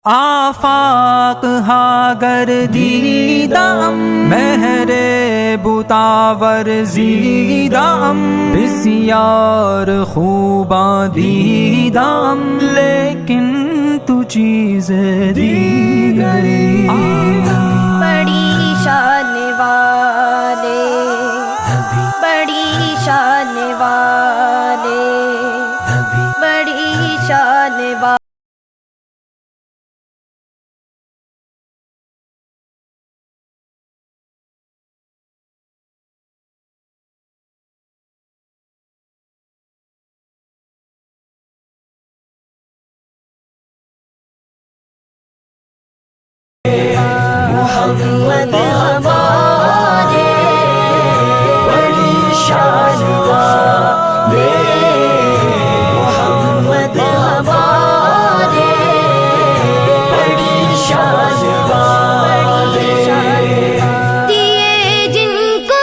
آفاق ہا گردیدم مہر بتاور زیدم بسیار خوباں دیدم لیکن تو چیز دیگری بڑی شان والے بڑی شان والے بڑی شان والے محمد ہمارے بڑی شان والے محمد ہمارے بڑی شان والے دیے جن کو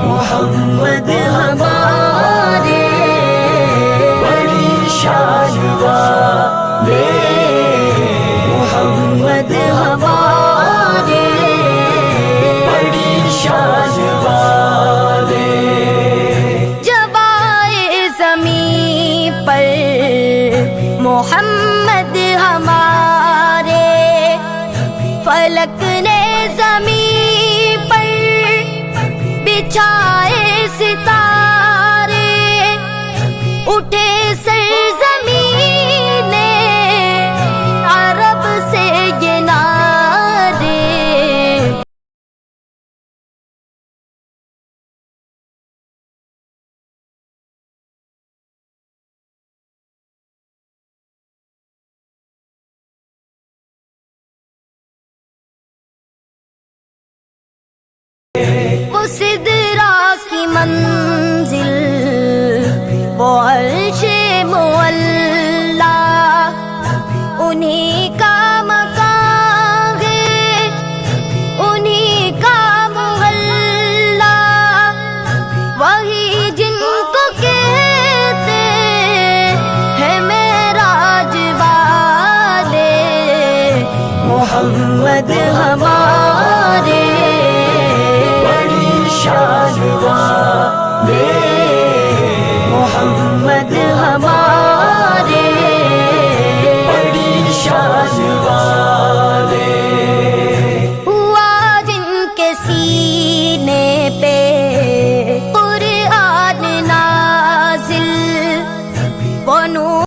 محمد ہمارے بڑی شان والے محمد ہمارے بڑی شان والے جب آئے زمین پر محمد ہمارے فلک نے زمین پر بچھائے ستارے اٹھے سے